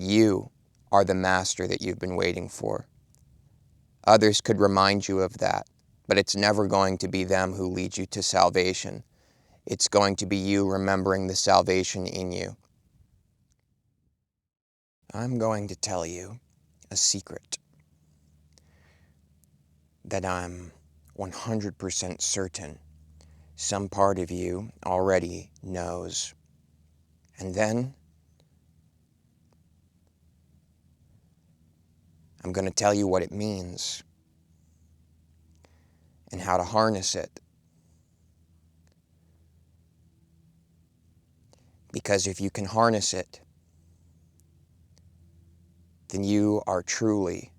You are the master that you've been waiting for. Others could remind you of that, but it's never going to be them who lead you to salvation. It's going to be you remembering the salvation in you. I'm going to tell you a secret that I'm 100% certain some part of you already knows. And then I'm going to tell you what it means and how to harness it. Because if you can harness it, then you are truly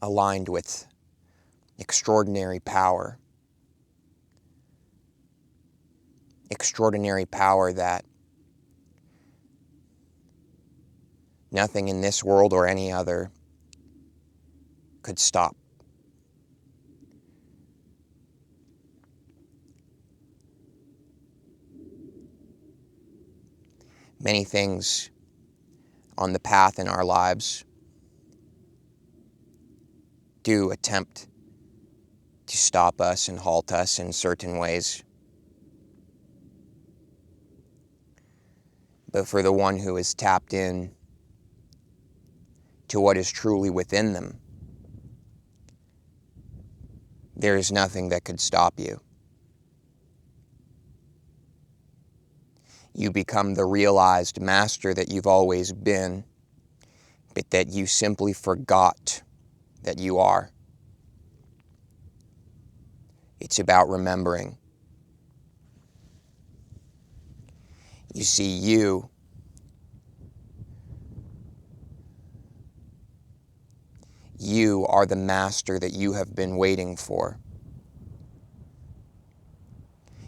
aligned with extraordinary power. Extraordinary power that nothing in this world or any other could stop. Many things on the path in our lives do attempt to stop us and halt us in certain ways. But for the one who is tapped in to what is truly within them, there is nothing that could stop you. You become the realized master that you've always been, but that you simply forgot that you are. It's about remembering. You see, you are the master that you have been waiting for.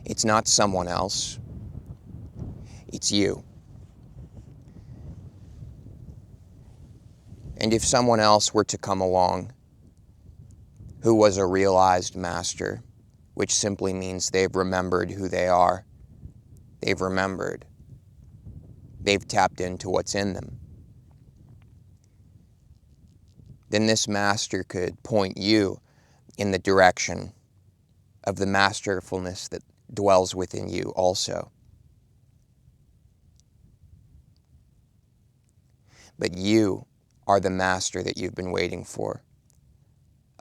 It's not someone else. It's you. And if someone else were to come along who was a realized master, which simply means they've remembered who they are, they've remembered, they've tapped into what's in them, then this master could point you in the direction of the masterfulness that dwells within you also. But you are the master that you've been waiting for.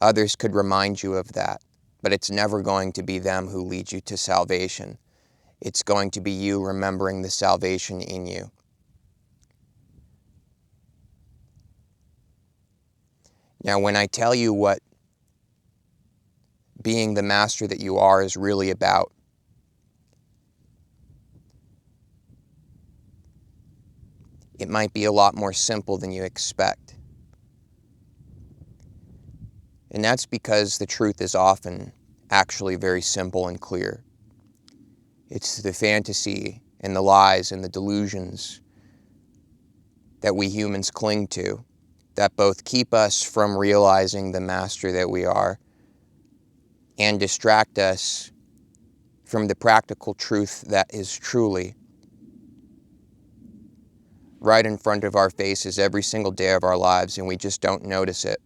Others could remind you of that, but it's never going to be them who lead you to salvation. It's going to be you remembering the salvation in you. Now, when I tell you what being the master that you are is really about, it might be a lot more simple than you expect. And that's because the truth is often actually very simple and clear. It's the fantasy and the lies and the delusions that we humans cling to that both keep us from realizing the master that we are and distract us from the practical truth that is truly right in front of our faces every single day of our lives, and we just don't notice it.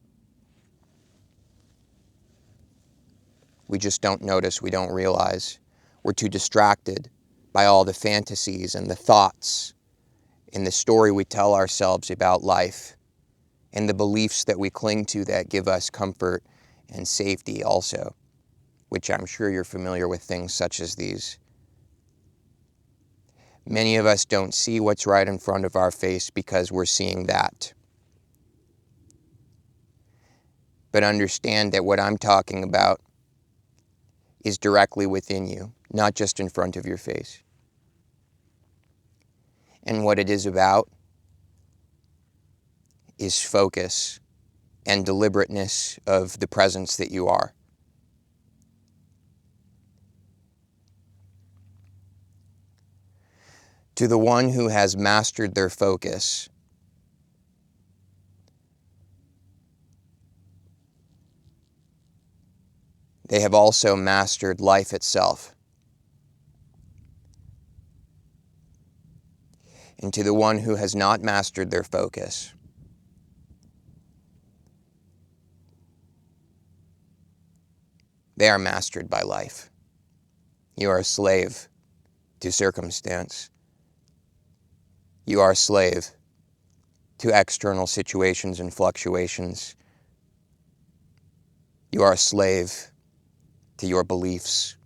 We just don't notice, we don't realize. We're too distracted by all the fantasies and the thoughts and the story we tell ourselves about life and the beliefs that we cling to that give us comfort and safety also, which I'm sure you're familiar with things such as these. Many of us don't see what's right in front of our face because we're seeing that. But understand that what I'm talking about is directly within you, not just in front of your face. And what it is about is focus and deliberateness of the presence that you are. To the one who has mastered their focus, they have also mastered life itself. And to the one who has not mastered their focus, they are mastered by life. You are a slave to circumstance. You are a slave to external situations and fluctuations. You are a slave to your beliefs.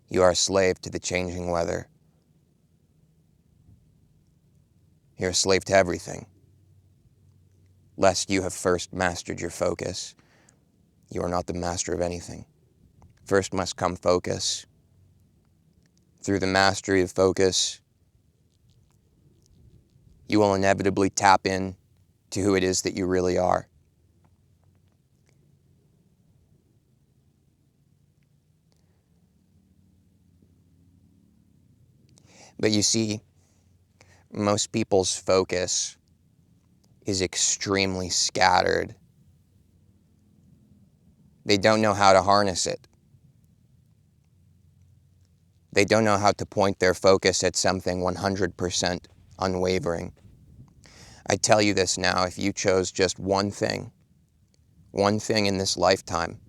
You are a slave to the changing weather. You're a slave to everything, lest you have first mastered your focus. You are not the master of anything. First must come focus. Through the mastery of focus, you will inevitably tap in to who it is that you really are. But you see, most people's focus is extremely scattered. They don't know how to harness it. They don't know how to point their focus at something 100% unwavering. I tell you this now, if you chose just one thing in this lifetime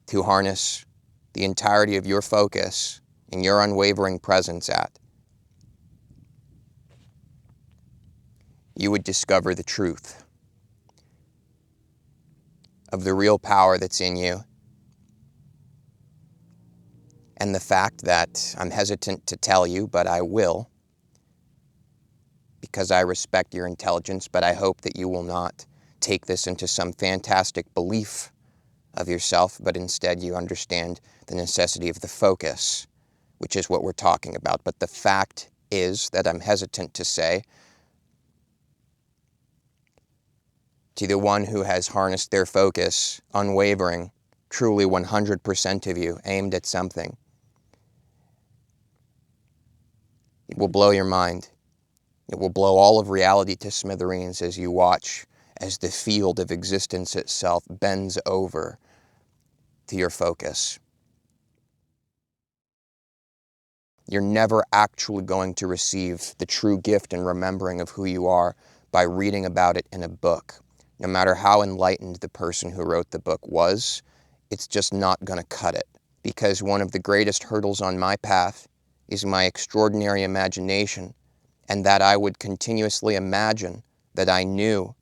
to harness the entirety of your focus and your unwavering presence at, you would discover the truth of the real power that's in you. And the fact that I'm hesitant to tell you, but I will, because I respect your intelligence, but I hope that you will not take this into some fantastic belief of yourself, but instead you understand the necessity of the focus, which is what we're talking about. But the fact is that I'm hesitant to say, to the one who has harnessed their focus, unwavering, truly 100% of you, aimed at something, it will blow your mind. It will blow all of reality to smithereens as you watch as the field of existence itself bends over to your focus. You're never actually going to receive the true gift and remembering of who you are by reading about it in a book. No matter how enlightened the person who wrote the book was, it's just not going to cut it. Because one of the greatest hurdles on my path is my extraordinary imagination, and that I would continuously imagine that I knew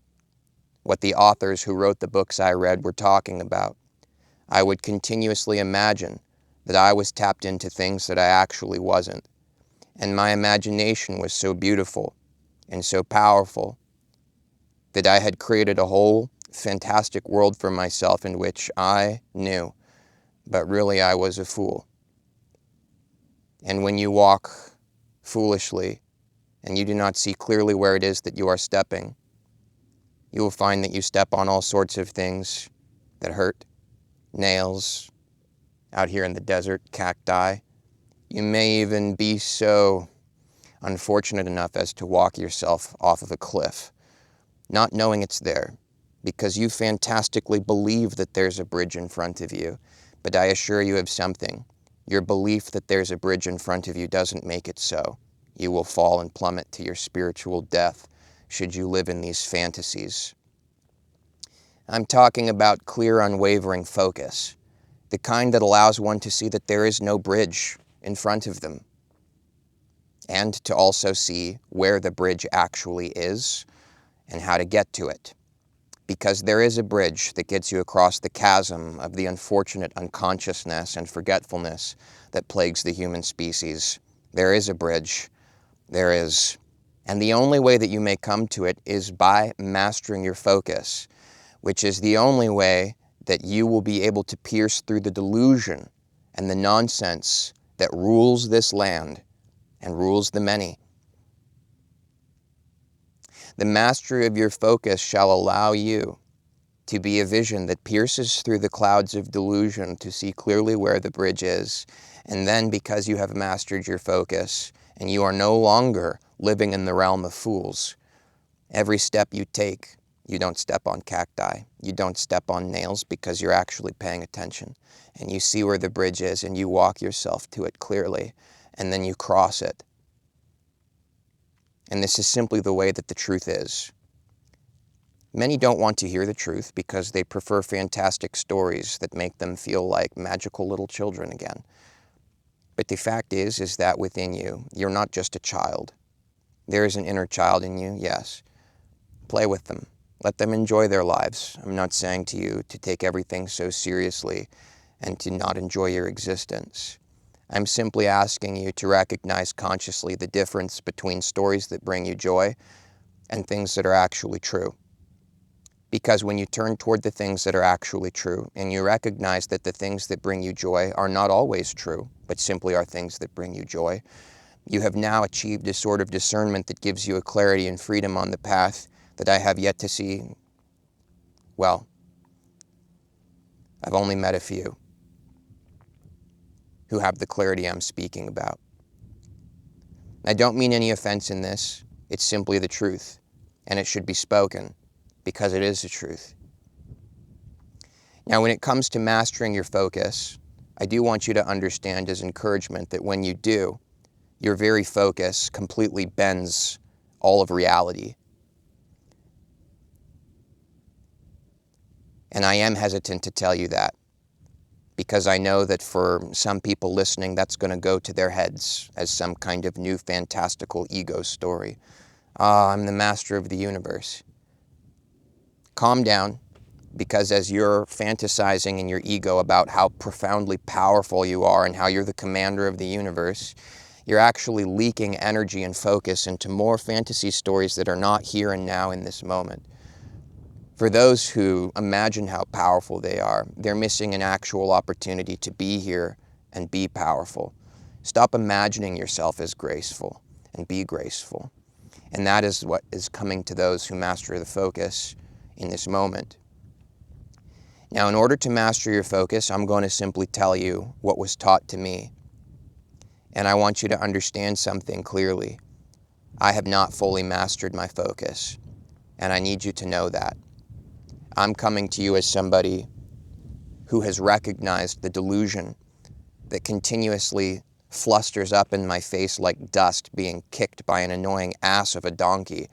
what the authors who wrote the books I read were talking about. I would continuously imagine that I was tapped into things that I actually wasn't. And my imagination was so beautiful and so powerful that I had created a whole fantastic world for myself in which I knew, but really I was a fool. And when you walk foolishly and you do not see clearly where it is that you are stepping, you will find that you step on all sorts of things that hurt. Nails, out here in the desert, cacti. You may even be so unfortunate enough as to walk yourself off of a cliff, not knowing it's there, because you fantastically believe that there's a bridge in front of you. But I assure you of something. Your belief that there's a bridge in front of you doesn't make it so. You will fall and plummet to your spiritual death should you live in these fantasies. I'm talking about clear, unwavering focus, the kind that allows one to see that there is no bridge in front of them, and to also see where the bridge actually is and how to get to it. Because there is a bridge that gets you across the chasm of the unfortunate unconsciousness and forgetfulness that plagues the human species. There is a bridge. There is. And the only way that you may come to it is by mastering your focus, which is the only way that you will be able to pierce through the delusion and the nonsense that rules this land and rules the many. The mastery of your focus shall allow you to be a vision that pierces through the clouds of delusion to see clearly where the bridge is. And then, because you have mastered your focus and you are no longer living in the realm of fools, every step you take, you don't step on cacti, you don't step on nails, because you're actually paying attention. And you see where the bridge is and you walk yourself to it clearly, and then you cross it. And this is simply the way that the truth is. Many don't want to hear the truth because they prefer fantastic stories that make them feel like magical little children again. But the fact is that within you, you're not just a child. There is an inner child in you, yes. Play with them. Let them enjoy their lives. I'm not saying to you to take everything so seriously and to not enjoy your existence. I'm simply asking you to recognize consciously the difference between stories that bring you joy and things that are actually true. Because when you turn toward the things that are actually true, and you recognize that the things that bring you joy are not always true, but simply are things that bring you joy, you have now achieved a sort of discernment that gives you a clarity and freedom on the path that I have yet to see. Well, I've only met a few who have the clarity I'm speaking about. I don't mean any offense in this. It's simply the truth, and it should be spoken because it is the truth. Now, when it comes to mastering your focus, I do want you to understand as encouragement that when you do, your very focus completely bends all of reality. And I am hesitant to tell you that because I know that for some people listening, that's going to go to their heads as some kind of new fantastical ego story. I'm the master of the universe. Calm down, because as you're fantasizing in your ego about how profoundly powerful you are and how you're the commander of the universe, you're actually leaking energy and focus into more fantasy stories that are not here and now in this moment. For those who imagine how powerful they are, they're missing an actual opportunity to be here and be powerful. Stop imagining yourself as graceful and be graceful. And that is what is coming to those who master the focus in this moment. Now, in order to master your focus, I'm going to simply tell you what was taught to me. And I want you to understand something clearly. I have not fully mastered my focus, and I need you to know that. I'm coming to you as somebody who has recognized the delusion that continuously flusters up in my face like dust being kicked by an annoying ass of a donkey.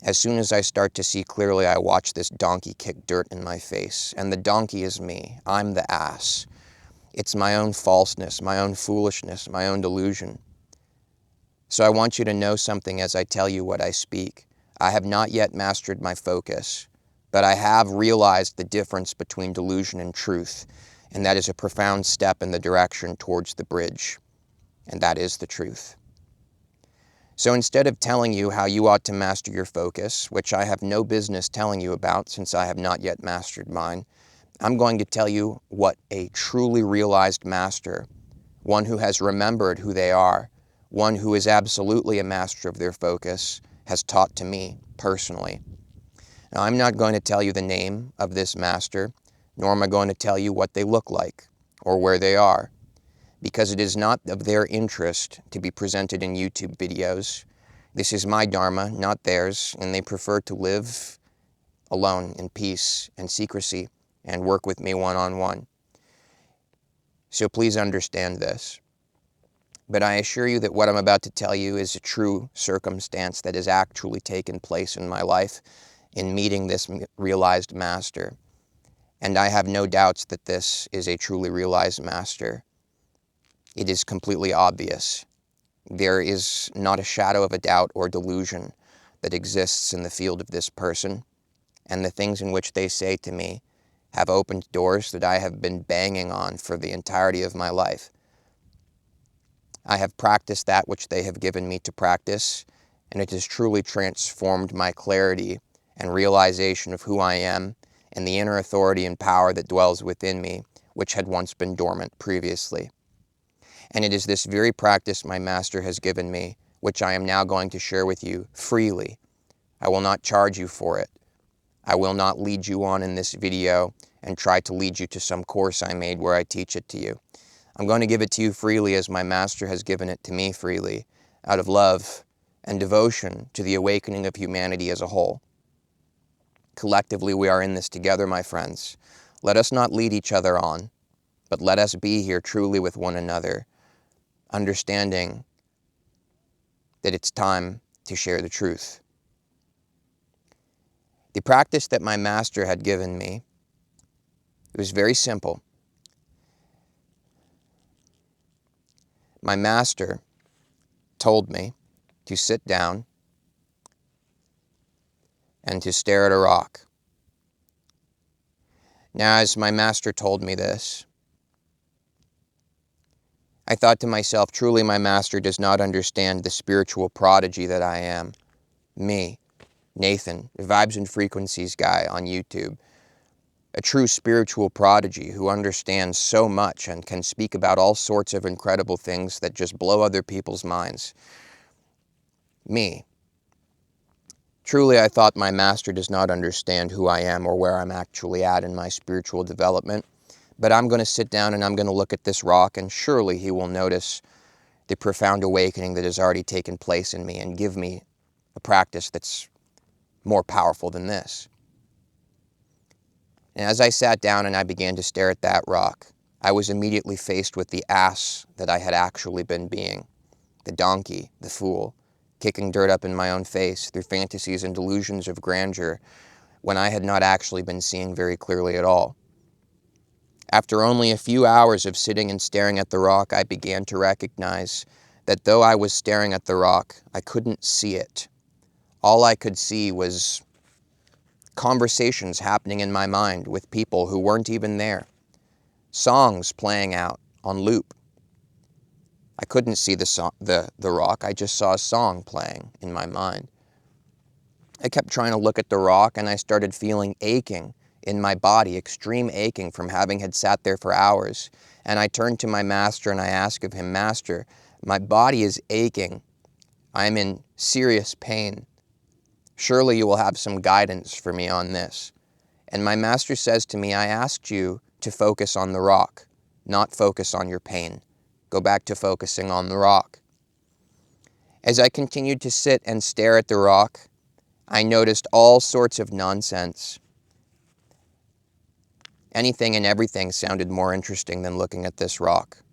As soon as I start to see clearly, I watch this donkey kick dirt in my face. And the donkey is me. I'm the ass. It's my own falseness, my own foolishness, my own delusion. So I want you to know something as I tell you what I speak. I have not yet mastered my focus, but I have realized the difference between delusion and truth. And that is a profound step in the direction towards the bridge. And that is the truth. So instead of telling you how you ought to master your focus, which I have no business telling you about since I have not yet mastered mine, I'm going to tell you what a truly realized master, one who has remembered who they are, one who is absolutely a master of their focus, has taught to me personally. Now, I'm not going to tell you the name of this master, nor am I going to tell you what they look like or where they are, because it is not of their interest to be presented in YouTube videos. This is my dharma, not theirs, and they prefer to live alone in peace and secrecy and work with me one-on-one. So please understand this. But I assure you that what I'm about to tell you is a true circumstance that has actually taken place in my life in meeting this realized master. And I have no doubts that this is a truly realized master. It is completely obvious. There is not a shadow of a doubt or delusion that exists in the field of this person, and the things in which they say to me have opened doors that I have been banging on for the entirety of my life. I have practiced that which they have given me to practice, and it has truly transformed my clarity and realization of who I am and the inner authority and power that dwells within me, which had once been dormant previously. And it is this very practice my master has given me, which I am now going to share with you freely. I will not charge you for it. I will not lead you on in this video and try to lead you to some course I made where I teach it to you. I'm going to give it to you freely as my master has given it to me freely, out of love and devotion to the awakening of humanity as a whole. Collectively, we are in this together, my friends. Let us not lead each other on, but let us be here truly with one another, understanding that it's time to share the truth. The practice that my master had given me, it was very simple. My master told me to sit down and to stare at a rock. Now, as my master told me this, I thought to myself, truly my master does not understand the spiritual prodigy that I am. Me, Nathan, the Vibes and Frequencies guy on YouTube. A true spiritual prodigy who understands so much and can speak about all sorts of incredible things that just blow other people's minds. Me. Truly, I thought my master does not understand who I am or where I'm actually at in my spiritual development. But I'm going to sit down and I'm going to look at this rock, and surely he will notice the profound awakening that has already taken place in me and give me a practice that's more powerful than this. And as I sat down and I began to stare at that rock, I was immediately faced with the ass that I had actually been being, the donkey, the fool, kicking dirt up in my own face through fantasies and delusions of grandeur when I had not actually been seeing very clearly at all. After only a few hours of sitting and staring at the rock, I began to recognize that though I was staring at the rock, I couldn't see it. All I could see was conversations happening in my mind with people who weren't even there. Songs playing out on loop. I couldn't see the rock, I just saw a song playing in my mind. I kept trying to look at the rock and I started feeling aching in my body, extreme aching from having had sat there for hours. And I turned to my master and I asked of him, "Master, my body is aching. I'm in serious pain. Surely you will have some guidance for me on this." And my master says to me, "I asked you to focus on the rock, not focus on your pain. Go back to focusing on the rock." As I continued to sit and stare at the rock, I noticed all sorts of nonsense. Anything and everything sounded more interesting than looking at this rock.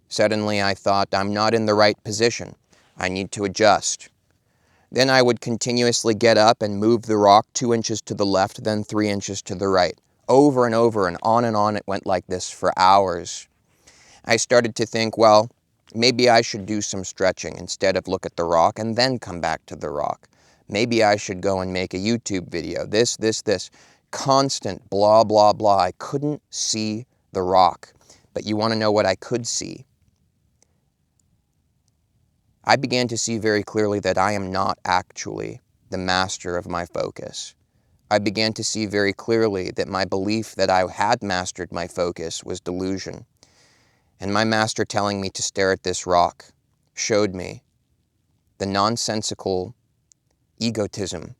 Suddenly I thought, I'm not in the right position. I need to adjust. Then I would continuously get up and move the rock 2 inches to the left, then 3 inches to the right. Over and over and on it went like this for hours. I started to think, well, maybe I should do some stretching instead of look at the rock and then come back to the rock. Maybe I should go and make a YouTube video. This. Constant blah, blah, blah. I couldn't see the rock. But you want to know what I could see? I began to see very clearly that I am not actually the master of my focus. I began to see very clearly that my belief that I had mastered my focus was delusion. And my master telling me to stare at this rock showed me the nonsensical egotism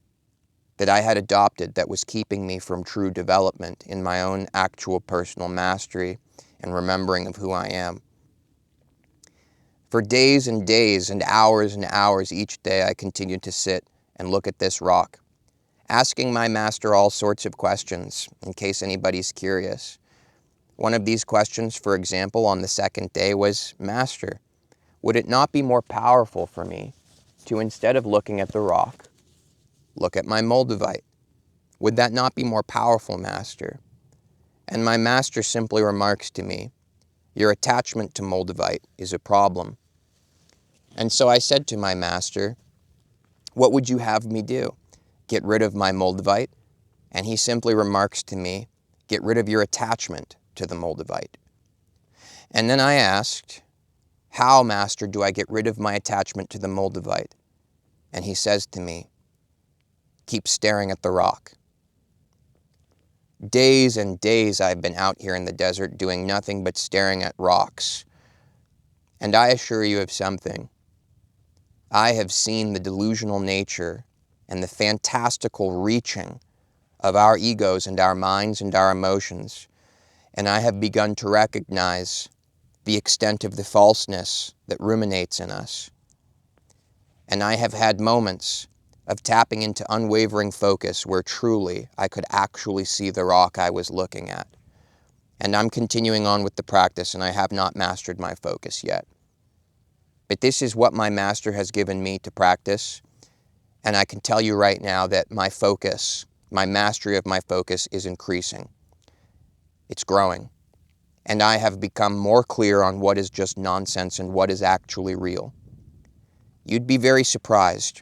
that I had adopted that was keeping me from true development in my own actual personal mastery and remembering of who I am. For days and days and hours each day, I continued to sit and look at this rock, asking my master all sorts of questions in case anybody's curious. One of these questions, for example, on the second day was, "Master, would it not be more powerful for me to, instead of looking at the rock, look at my Moldavite? Would that not be more powerful, Master?" And my master simply remarks to me, "Your attachment to Moldavite is a problem." And so I said to my master, "What would you have me do? Get rid of my Moldavite?" And he simply remarks to me, "Get rid of your attachment to the Moldavite." And then I asked, "How, Master, do I get rid of my attachment to the Moldavite?" And he says to me, "Keep staring at the rock." Days and days I've been out here in the desert doing nothing but staring at rocks. And I assure you of something. I have seen the delusional nature and the fantastical reaching of our egos and our minds and our emotions, and I have begun to recognize the extent of the falseness that ruminates in us. And I have had moments of tapping into unwavering focus where truly I could actually see the rock I was looking at. And I'm continuing on with the practice, and I have not mastered my focus yet. But this is what my master has given me to practice, And I can tell you right now that my focus, my mastery of my focus is increasing. It's growing. And I have become more clear on what is just nonsense and what is actually real. You'd be very surprised.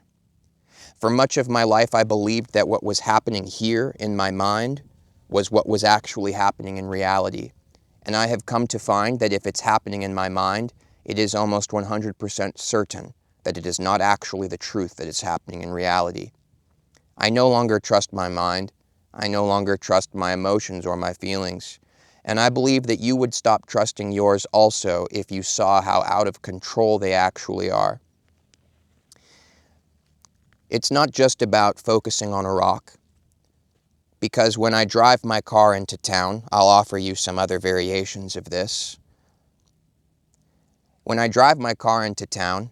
For much of my life, I believed that what was happening here in my mind was what was actually happening in reality. And I have come to find that if it's happening in my mind, it is almost 100% certain that it is not actually the truth that is happening in reality. I no longer trust my mind. I no longer trust my emotions or my feelings. And I believe that you would stop trusting yours also if you saw how out of control they actually are. It's not just about focusing on a rock, because when I drive my car into town, I'll offer you some other variations of this. When I drive my car into town,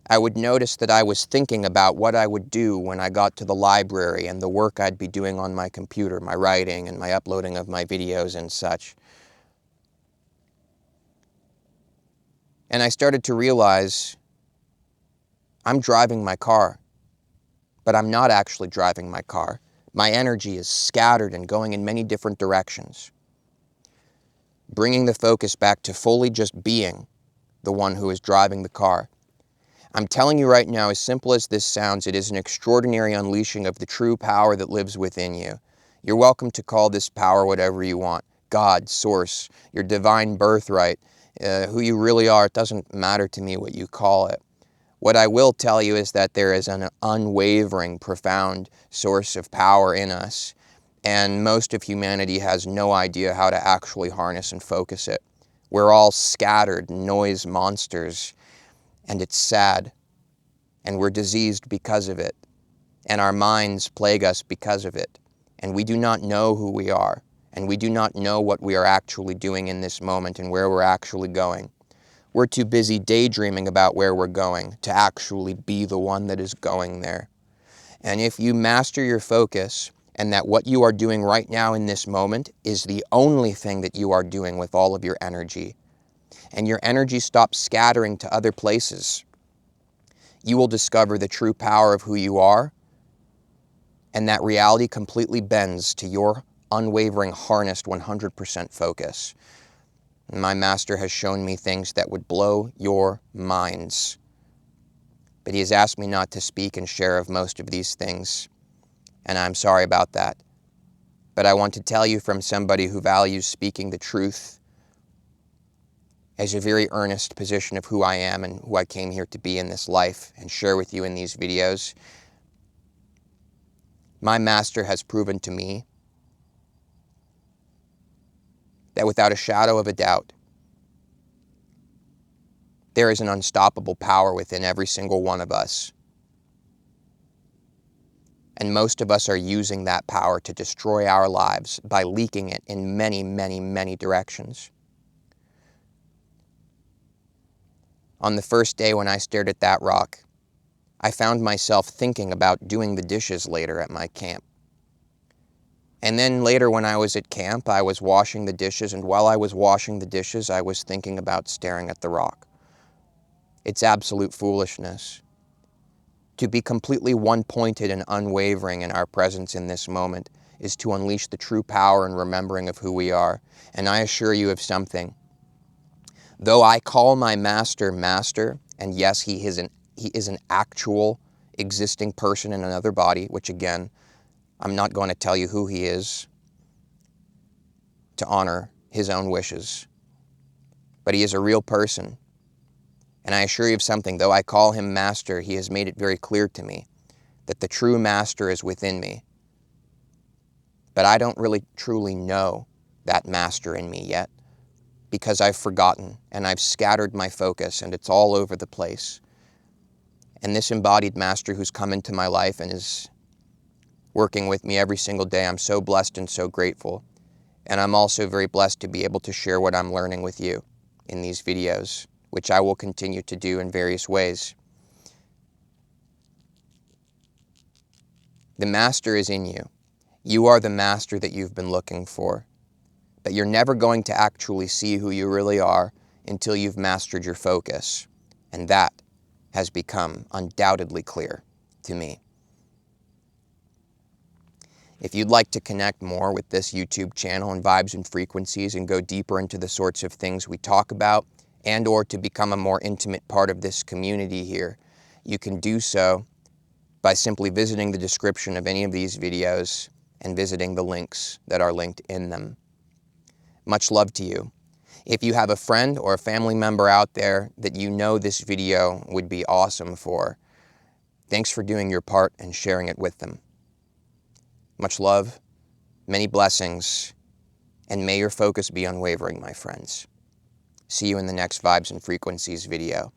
I would notice that I was thinking about what I would do when I got to the library and the work I'd be doing on my computer, my writing and my uploading of my videos and such. And I started to realize I'm driving my car, but I'm not actually driving my car. My energy is scattered and going in many different directions. Bringing the focus back to fully just being the one who is driving the car. I'm telling you right now, as simple as this sounds, it is an extraordinary unleashing of the true power that lives within you. You're welcome to call this power whatever you want. God, Source, your divine birthright, who you really are. It doesn't matter to me what you call it. What I will tell you is that there is an unwavering, profound source of power in us, and most of humanity has no idea how to actually harness and focus it. We're all scattered noise monsters, and it's sad, and we're diseased because of it, and our minds plague us because of it, and we do not know who we are, and we do not know what we are actually doing in this moment and where we're actually going. We're too busy daydreaming about where we're going to actually be the one that is going there. And if you master your focus, and that what you are doing right now in this moment is the only thing that you are doing with all of your energy, and your energy stops scattering to other places, you will discover the true power of who you are, and that reality completely bends to your unwavering, harnessed 100% focus. My master has shown me things that would blow your minds. But he has asked me not to speak and share of most of these things, and I'm sorry about that. But I want to tell you from somebody who values speaking the truth as a very earnest position of who I am and who I came here to be in this life and share with you in these videos. My master has proven to me that without a shadow of a doubt, there is an unstoppable power within every single one of us. And most of us are using that power to destroy our lives by leaking it in many, many, many directions. On the first day when I stared at that rock, I found myself thinking about doing the dishes later at my camp. And then later when I was at camp, I was washing the dishes, and while I was washing the dishes, I was thinking about staring at the rock. It's absolute foolishness. To be completely one-pointed and unwavering in our presence in this moment is to unleash the true power and remembering of who we are. And I assure you of something. Though I call my master, master, and yes, he is an actual existing person in another body, which again, I'm not going to tell you who he is to honor his own wishes. But he is a real person. And I assure you of something, though I call him master, he has made it very clear to me that the true master is within me. But I don't really truly know that master in me yet, because I've forgotten and I've scattered my focus and it's all over the place. And this embodied master who's come into my life and is working with me every single day, I'm so blessed and so grateful. And I'm also very blessed to be able to share what I'm learning with you in these videos, which I will continue to do in various ways. The master is in you. You are the master that you've been looking for. But you're never going to actually see who you really are until you've mastered your focus. And that has become undoubtedly clear. to me. If you'd like to connect more with this YouTube channel and Vibes and Frequencies and go deeper into the sorts of things we talk about, and or to become a more intimate part of this community here, you can do so by simply visiting the description of any of these videos and visiting the links that are linked in them. Much love to you. If you have a friend or a family member out there that you know this video would be awesome for, thanks for doing your part and sharing it with them. Much love, many blessings, and may your focus be unwavering, my friends. See you in the next Vibes and Frequencies video.